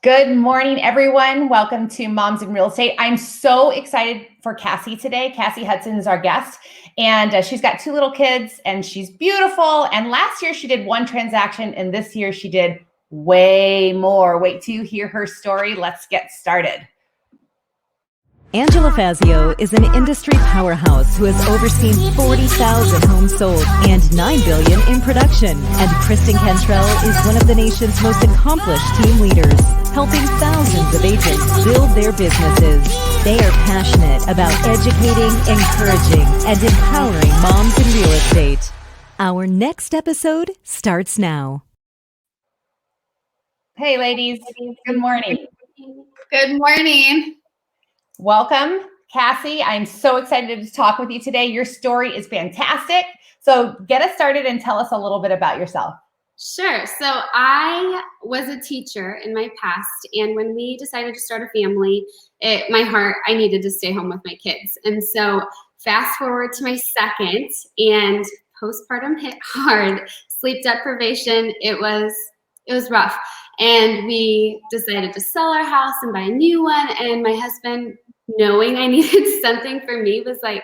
Good morning, everyone. Welcome to Moms in Real Estate. I'm so excited for Cassie today. Cassie Hudson is our guest, and she's got 2 little kids, and she's beautiful. And last year she did 1 transaction, and this year she did way more. Wait till you hear her story. Let's get started. Angela Fazio is an industry powerhouse who has overseen 40,000 homes sold and $9 billion in production. And Kristen Cantrell is one of the nation's most accomplished team leaders, helping thousands of agents build their businesses. They are passionate about educating, encouraging, and empowering moms in real estate. Our next episode starts now. Hey, ladies. Good morning. Good morning. Welcome, Cassie. I'm so excited to talk with you today. Your story is fantastic. So get us started and tell us a little bit about yourself. Sure. So I was a teacher in my past, and when we decided to start a family, I needed to stay home with my kids. And so fast forward to my second, and postpartum hit hard. Sleep deprivation, it was rough. And we decided to sell our house and buy a new one. And my husband, knowing I needed something for me, was like,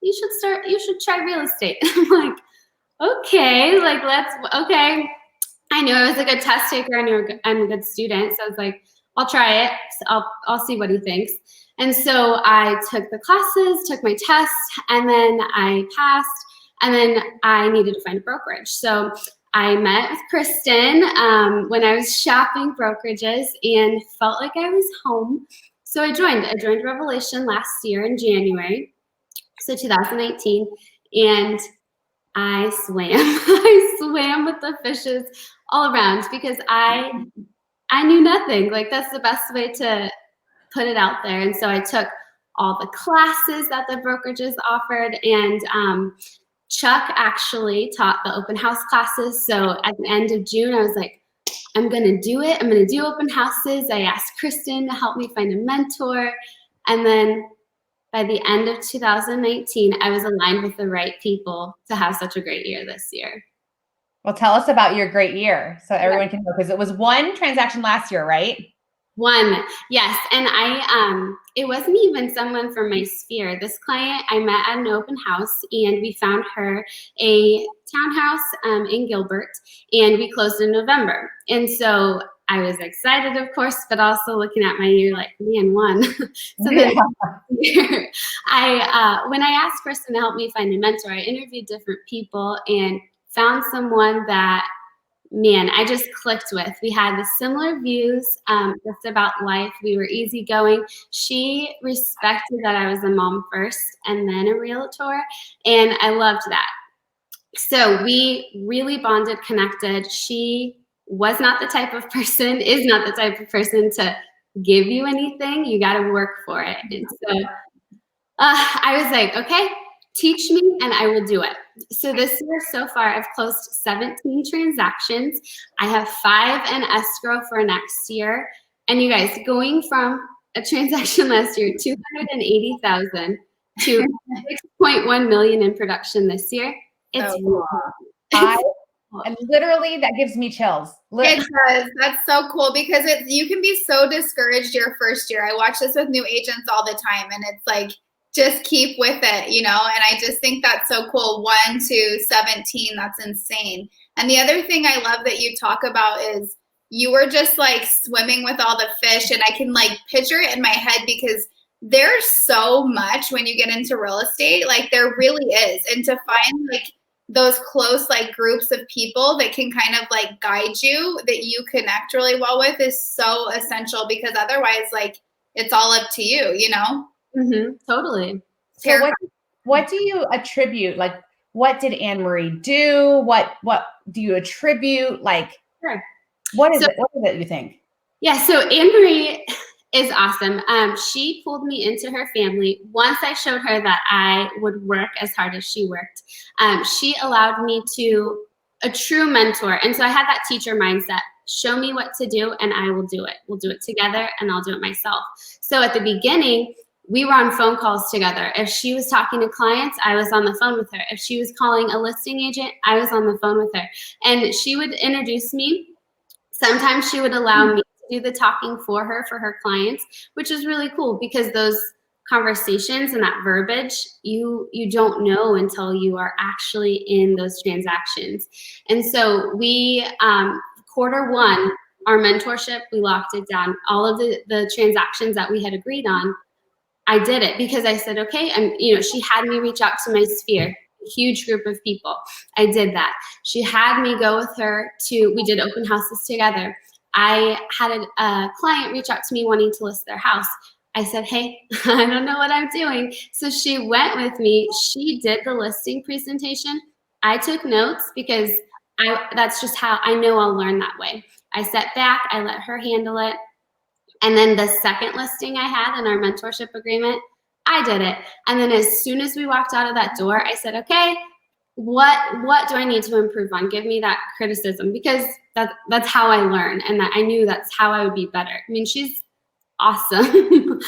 you should try real estate. I'm like, okay, okay. I knew I was a good test taker. I knew I'm a good student. So I was like, I'll try it. So I'll see what he thinks. And so I took the classes, took my test, and then I passed. And then I needed to find a brokerage. So I met with Kristen when I was shopping brokerages and felt like I was home. So I joined Revelation last year in January, so 2018, and I swam. I swam with the fishes all around because I knew nothing. Like, that's the best way to put it out there. And so I took all the classes that the brokerages offered, and Chuck actually taught the open house classes. So at the end of June, I was like, I'm going to do it. I'm going to do open houses. I asked Kristen to help me find a mentor. And then by the end of 2019, I was aligned with the right people to have such a great year this year. Well, tell us about your great year so everyone can know, because it was 1 transaction last year, right? 1, yes. And it wasn't even someone from my sphere. This client I met at an open house, and we found her a townhouse in Gilbert, and we closed in November. And so I was excited, of course, but also looking at my year like, man, 1. So then when I asked Kristen to help me find a mentor, I interviewed different people and found someone that, man, I just clicked with. We had the similar views just about life. We were easygoing. She respected that I was a mom first and then a realtor, and I loved that. So we really bonded, connected. She was not the type of person, is not the type of person to give you anything. You got to work for it. And so I was like, okay, teach me and I will do it. So this year so far, I've closed 17 transactions. I have 5 in escrow for next year. And you guys, going from a transaction last year, $280,000 to 6.1 million in production this year, it's and literally that gives me chills. It does. That's so cool, because you can be so discouraged your first year. I watch this with new agents all the time, and it's like, just keep with it, and I just think that's so cool. 1 to 17, that's insane. And the other thing I love that you talk about is you were just like swimming with all the fish, and I can like picture it in my head, because there's so much when you get into real estate, like there really is. And to find like those close like groups of people that can kind of like guide you, that you connect really well with, is so essential, because otherwise like it's all up to you, Mm-hmm, totally. So what do you attribute? Like, what did Anne-Marie do? What do you attribute? Like, sure. What is it you think? Yeah, so Anne-Marie is awesome. She pulled me into her family. Once I showed her that I would work as hard as she worked, she allowed me to a true mentor. And so I had that teacher mindset. Show me what to do and I will do it. We'll do it together and I'll do it myself. So at the beginning, we were on phone calls together. If she was talking to clients, I was on the phone with her. If she was calling a listing agent, I was on the phone with her. And she would introduce me. Sometimes she would allow me to do the talking for her clients, which is really cool because those conversations and that verbiage, you don't know until you are actually in those transactions. And so we, quarter one, our mentorship, we locked it down. All of the transactions that we had agreed on, I did it because I said, okay, she had me reach out to my sphere, a huge group of people. I did that. She had me go with her we did open houses together. I had a client reach out to me wanting to list their house. I said, hey, I don't know what I'm doing. So she went with me. She did the listing presentation. I took notes because that's just how I know I'll learn that way. I sat back, I let her handle it. And then the second listing I had in our mentorship agreement, I did it. And then as soon as we walked out of that door, I said, okay, what do I need to improve on? Give me that criticism, because that's how I learn, and that I knew that's how I would be better. I mean, she's awesome.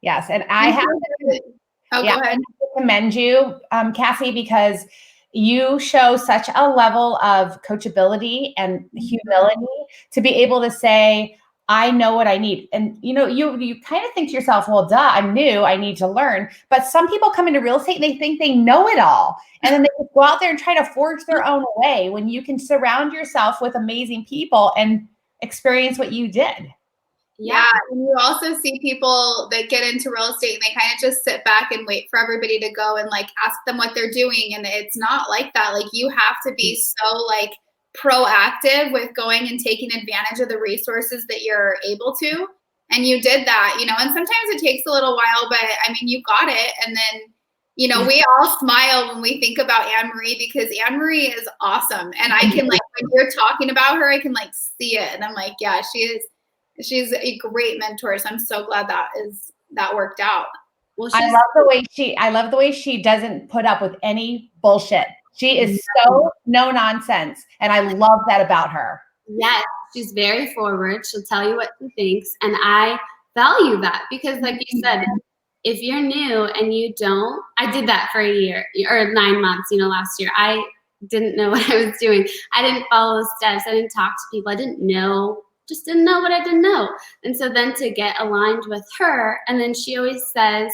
Yes. And I have to, go ahead. commend you, Cassie, because you show such a level of coachability and humility to be able to say, I know what I need. And you kind of think to yourself, well, duh, I'm new, I need to learn. But some people come into real estate and they think they know it all. And then they go out there and try to forge their own way when you can surround yourself with amazing people and experience what you did. Yeah. And you also see people that get into real estate and they kind of just sit back and wait for everybody to go and like ask them what they're doing. And it's not like that. Like, you have to be so like proactive with going and taking advantage of the resources that you're able to. And you did that, and sometimes it takes a little while, but I mean, you got it. And then, we all smile when we think about Anne-Marie, because Anne-Marie is awesome. And I can like, when you're talking about her, I can like see it. And I'm like, yeah, she's a great mentor. So I'm so glad that worked out. Well, I love the way she doesn't put up with any bullshit. She is so no nonsense. And I love that about her. Yes, she's very forward. She'll tell you what she thinks. And I value that because, like you said, if you're new and I did that for a year or 9 months, last year. I didn't know what I was doing. I didn't follow the steps. I didn't talk to people. I didn't know what I didn't know. And so then to get aligned with her, and then she always says,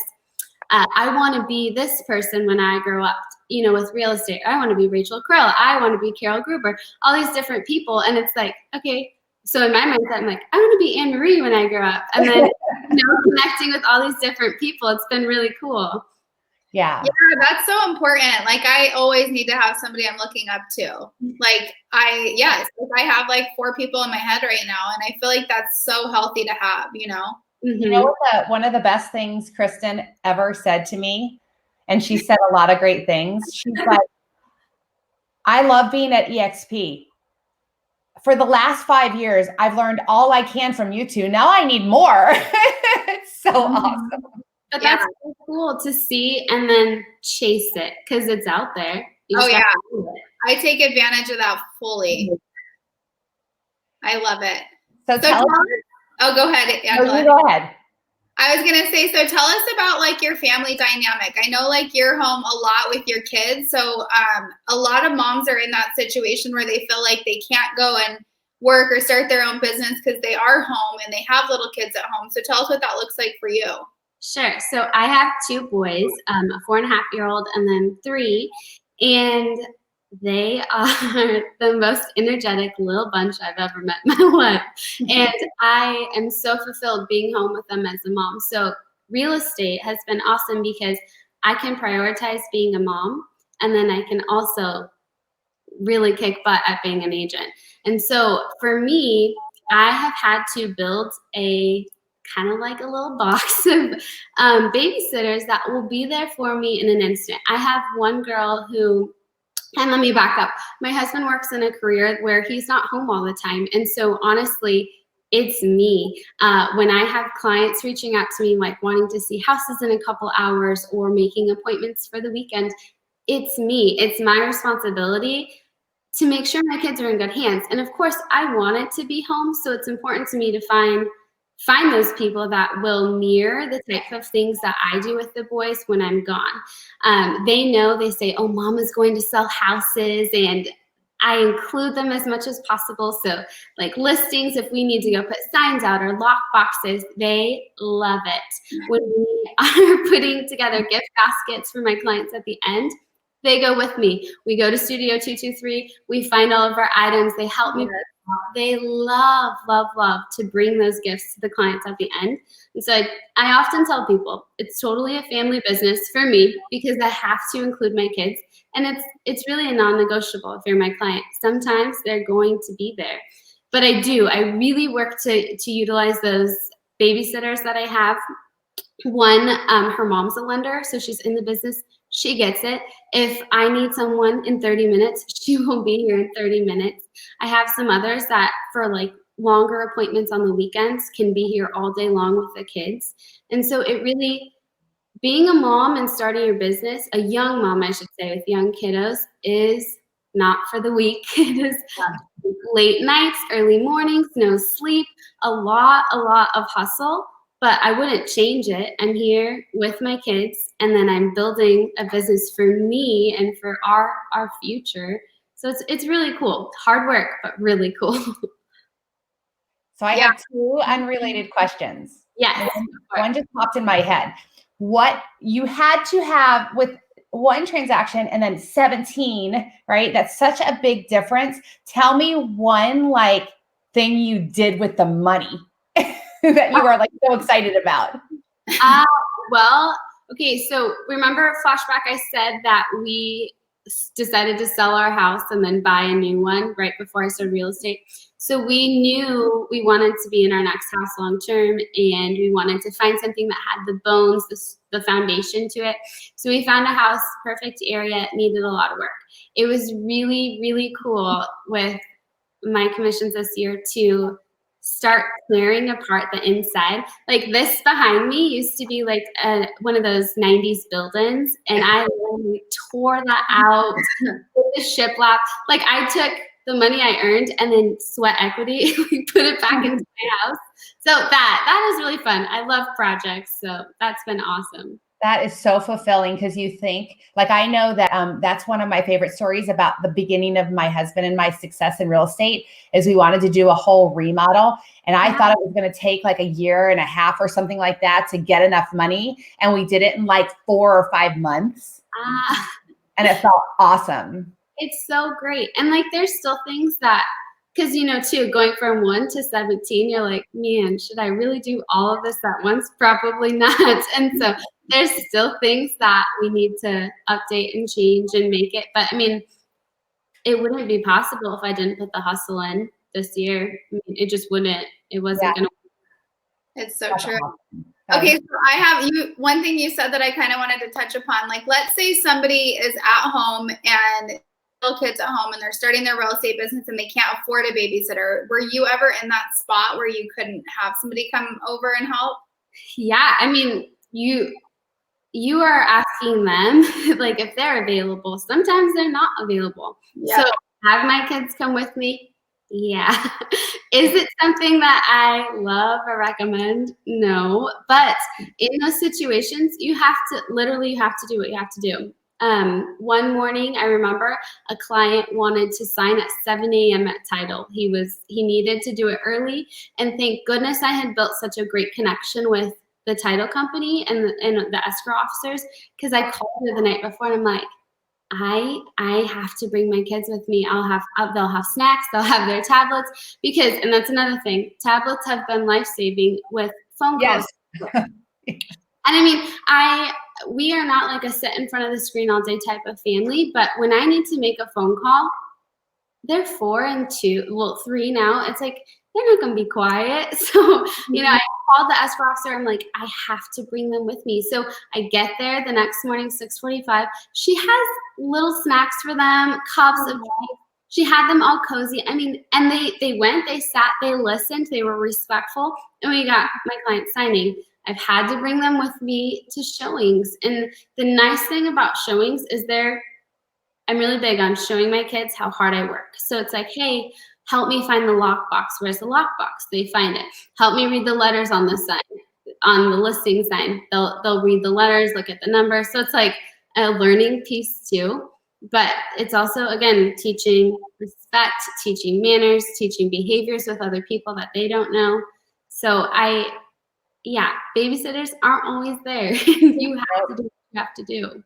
I want to be this person when I grow up, with real estate. I want to be Rachel Krill. I want to be Carol Gruber, all these different people. And it's like, okay, so in my mindset, I'm like, I want to be Anne-Marie when I grow up. And then, connecting with all these different people, it's been really cool. Yeah. Yeah, that's so important. Like, I always need to have somebody I'm looking up to. Like, I have like 4 people in my head right now. And I feel like that's so healthy to have, You know what one of the best things Kristen ever said to me, and she said a lot of great things. She said, I love being at EXP. For the last 5 years, I've learned all I can from you two. Now I need more. It's so awesome. But that's so cool to see and then chase it because it's out there. I take advantage of that fully. I love it. So tell us. Oh, go ahead. You go ahead. I was going to say, so tell us about like your family dynamic. I know like you're home a lot with your kids. So a lot of moms are in that situation where they feel like they can't go and work or start their own business because they are home and they have little kids at home. So tell us what that looks like for you. Sure. So I have 2 boys, a 4.5-year-old and then 3. And they are the most energetic little bunch I've ever met in my life. And I am so fulfilled being home with them as a mom. So real estate has been awesome because I can prioritize being a mom, and then I can also really kick butt at being an agent. And so for me, I have had to build a kind of like a little box of babysitters that will be there for me in an instant. I have one girl who, and let me back up. My husband works in a career where he's not home all the time. And so honestly, it's me. When I have clients reaching out to me, like wanting to see houses in a couple hours or making appointments for the weekend, it's me. It's my responsibility to make sure my kids are in good hands. And of course, I want it to be home. So it's important to me to find those people that will mirror the type of things that I do with the boys when I'm gone. They know, they say, oh, mama's going to sell houses. And I include them as much as possible. So like listings, if we need to go put signs out or lock boxes, they love it. When we are putting together gift baskets for my clients at the end, they go with me. We go to Studio 223. We find all of our items. They help me. They love, love, love to bring those gifts to the clients at the end. And so I often tell people it's totally a family business for me because I have to include my kids. And it's really a non-negotiable if you're my client. Sometimes they're going to be there. But I really work to utilize those babysitters that I have. One, her mom's a lender, so she's in the business. She gets it. If I need someone in 30 minutes, she will be here in 30 minutes. I have some others that for like longer appointments on the weekends can be here all day long with the kids. And so it really, being a mom and starting your business, a young mom, I should say, with young kiddos is not for the weak. It is late nights, early mornings, no sleep, a lot of hustle. But I wouldn't change it. I'm here with my kids, and then I'm building a business for me and for our future. So it's really cool. Hard work, but really cool. So I have two unrelated questions. Yes. One just popped in my head. What you had to have with one transaction and then 17, right? That's such a big difference. Tell me one like thing you did with the money that you are like so excited about. Well, okay. So remember flashback, I said that we decided to sell our house and then buy a new one right before I started real estate. So we knew we wanted to be in our next house long term, and we wanted to find something that had the bones, the foundation to it. So we found a house, perfect area, needed a lot of work. It was really, really cool with my commissions this year to start clearing apart the inside. Like this behind me used to be like one of those 90s buildings, and I literally tore that out with the shiplap. Like I took the money I earned and then sweat equity, we put it back into my house. So that is really fun. I love projects, so that's been awesome. That is so fulfilling because you think, like, I know that that's one of my favorite stories about the beginning of my husband and my success in real estate is we wanted to do a whole remodel. And I thought it was going to take like a year and a half or something like that to get enough money. And we did it in like 4 or 5 months. And it felt awesome. It's so great. And like, there's still things that, because, you know, too, going from 1 to 17, you're like, man, should I really do all of this at once? Probably not. And so there's still things that we need to update and change and make it. But I mean, it wouldn't be possible if I didn't put the hustle in this year. I mean, it just wouldn't. It wasn't going to. It's so true. Okay, so I have one thing you said that I kind of wanted to touch upon. Like, let's say somebody is at home and little kids at home and they're starting their real estate business and they can't afford a babysitter. Were you ever in that spot where you couldn't have somebody come over and help? Yeah, I mean, you are asking them like if they're available. Sometimes they're not available. Yeah. So have my kids come with me? Yeah. Is it something that I love or recommend? No. But in those situations, you have to do what you have to do. One morning, I remember a client wanted to sign at 7 a.m. at title. He needed to do it early. And thank goodness I had built such a great connection with the title company and the escrow officers, because I called her the night before and I'm like, I have to bring my kids with me. They'll have snacks, they'll have their tablets, and that's another thing. Tablets have been life-saving with phone calls. Yes. And I mean, we are not like a sit in front of the screen all day type of family, but when I need to make a phone call, they're 4 and 3 now. It's like, they're not going to be quiet. So, you know, I called the escrow officer. I'm like, I have to bring them with me. So I get there the next morning, 6:45. She has little snacks for them, cups of tea. She had them all cozy. I mean, and they went, they sat, they listened, they were respectful, and we got my client signing. I've had to bring them with me to showings. And the nice thing about showings is I'm really big on showing my kids how hard I work. So it's like, hey, help me find the lockbox. Where's the lockbox? They find it. Help me read the letters on the sign, on the listing sign. They'll read the letters, look at the numbers. So it's like a learning piece too. but it's also, again, teaching respect, teaching manners, teaching behaviors with other people that they don't know. So babysitters aren't always there. You have to do what you have to do.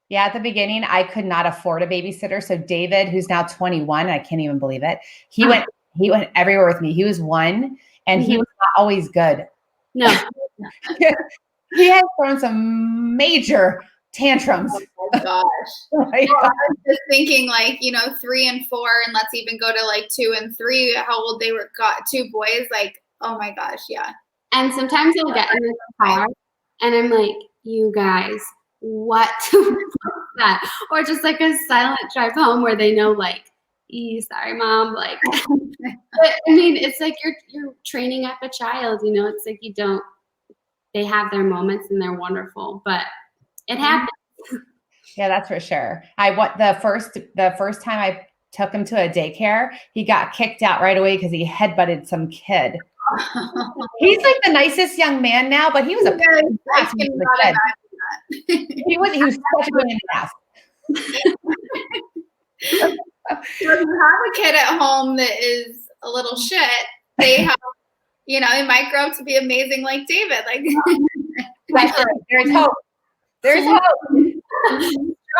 Yeah, at the beginning, I could not afford a babysitter. So David, who's now 21, I can't even believe it. He went everywhere with me. He was 1, and he was not always good. No. He has thrown some major tantrums. Oh my gosh. Well, I was just thinking, like, 3 and 4, and let's even go to like 2 and 3, how old they were, got 2 boys. Like, oh my gosh, yeah. And sometimes I'll get in the car and I'm like, you guys, what was that? Or just like a silent drive home where they know, like, sorry, mom. Like, but I mean, it's like you're training up a child, it's like they have their moments and they're wonderful, but it happens. Yeah, that's for sure. The first time I took him to a daycare, he got kicked out right away because he headbutted some kid. He's like the nicest young man now, but he was a pain in the ass when he was a kid. He was such a pain in the ass. When you have a kid at home that is a little shit, they have, they might grow up to be amazing like David. Like, that's right. There's hope. There's hope.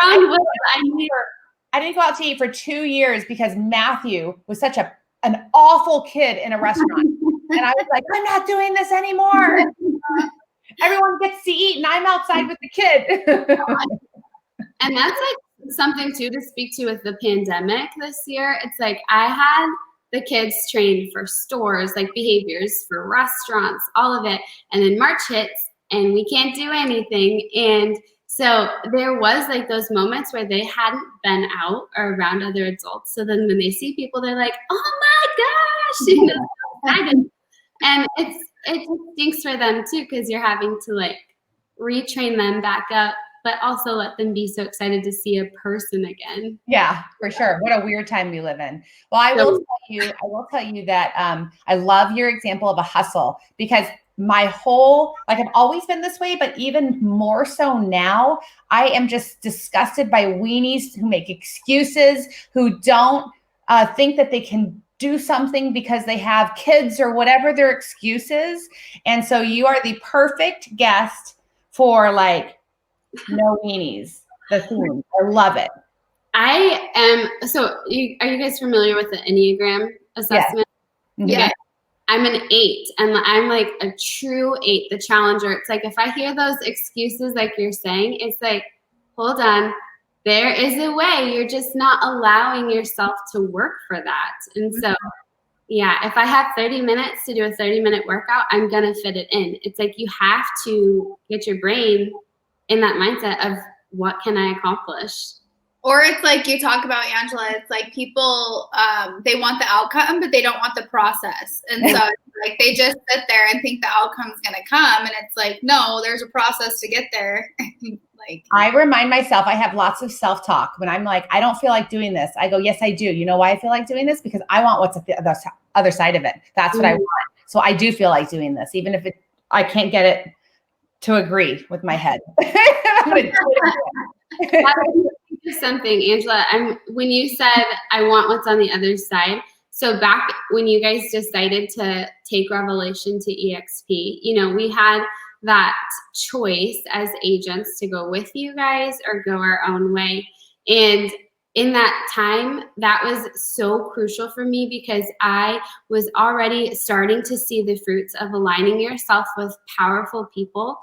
I didn't go out to eat for 2 years because Matthew was such an awful kid in a restaurant. And I was like, I'm not doing this anymore. Everyone gets to eat and I'm outside with the kid. And that's like something too to speak to with the pandemic this year. It's like I had the kids trained for stores, like behaviors for restaurants, all of it. And then March hits and we can't do anything. And so there was like those moments where they hadn't been out or around other adults. So then when they see people, they're like, oh my gosh, and it just stinks for them too, because you're having to like retrain them back up, but also let them be so excited to see a person again. Yeah, for sure. What a weird time we live in. Well, I will tell you that I love your example of a hustle, because I've always been this way, but even more so now, I am just disgusted by weenies who make excuses, who don't think that they can do something because they have kids or whatever their excuse is. And so you are the perfect guest for like no weenies, the theme. I love it. I am. So are you guys familiar with the Enneagram assessment? Yes. Yeah. I'm an 8, and I'm like a true 8, the challenger. It's like if I hear those excuses like you're saying, it's like, hold on, there is a way. You're just not allowing yourself to work for that. And so, yeah, if I have 30 minutes to do a 30-minute workout, I'm going to fit it in. It's like you have to get your brain in that mindset of what can I accomplish? Or it's like you talk about, Angela, it's like people, they want the outcome, but they don't want the process. And so like they just sit there and think the outcome's going to come. And it's like, no, there's a process to get there. Like, I remind myself, I have lots of self-talk when I'm like, I don't feel like doing this. I go, yes, I do. You know why I feel like doing this? Because I want what's at the other side of it. That's what I want. So I do feel like doing this, even if I can't get it to agree with my head. Something, Angela, when you said I want what's on the other side, so back when you guys decided to take Revelation to EXP, we had that choice as agents to go with you guys or go our own way. And in that time, that was so crucial for me, because I was already starting to see the fruits of aligning yourself with powerful people.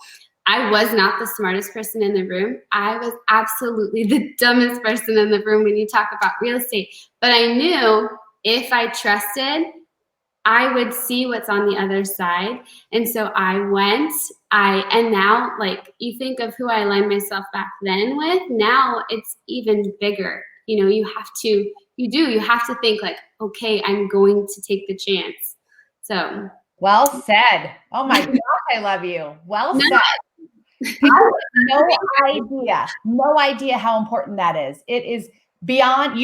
I was not the smartest person in the room. I was absolutely the dumbest person in the room when you talk about real estate. But I knew if I trusted, I would see what's on the other side. And so I went, and now, like, you think of who I aligned myself back then with, now it's even bigger. You have to think like, okay, I'm going to take the chance. So. Well said. Oh my gosh, I love you. Well said. I have no idea how important that is. It is beyond,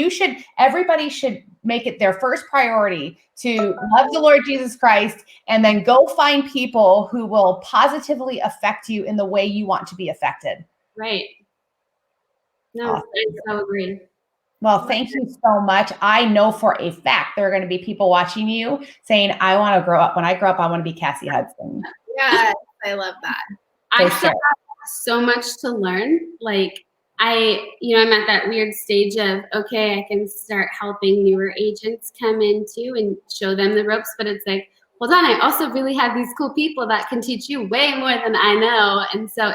everybody should make it their first priority to love the Lord Jesus Christ, and then go find people who will positively affect you in the way you want to be affected. Right. No, I so agree. Well, thank you so much. I know for a fact there are going to be people watching you saying, I want to grow up. When I grow up, I want to be Cassie Hudson. Yes, I love that. I still have so much to learn. Like I'm at that weird stage of, okay, I can start helping newer agents come in too and show them the ropes. But it's like, hold on, I also really have these cool people that can teach you way more than I know. And so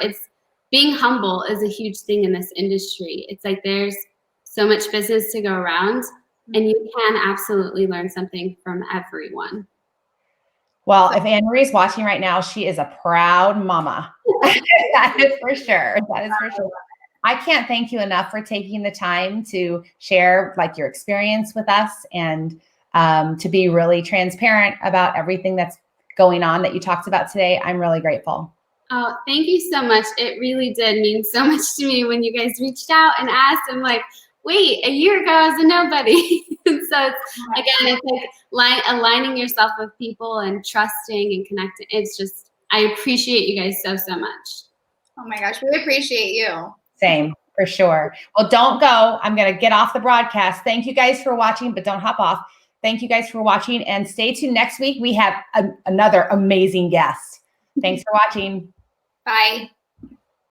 being humble is a huge thing in this industry. It's like there's so much business to go around, and you can absolutely learn something from everyone. Well, if Anne Marie's watching right now, she is a proud mama. That is for sure. That is for sure. I can't thank you enough for taking the time to share like your experience with us and to be really transparent about everything that's going on that you talked about today. I'm really grateful. Oh, thank you so much. It really did mean so much to me when you guys reached out and asked. I'm like, wait, a year ago I was a nobody. And so it's like aligning yourself with people and trusting and connecting. It's just, I appreciate you guys so, so much. Oh my gosh, we appreciate you. Same, for sure. Well, don't go. I'm going to get off the broadcast. Thank you guys for watching, but don't hop off. Thank you guys for watching, and stay tuned next week. We have another amazing guest. Thanks for watching. Bye.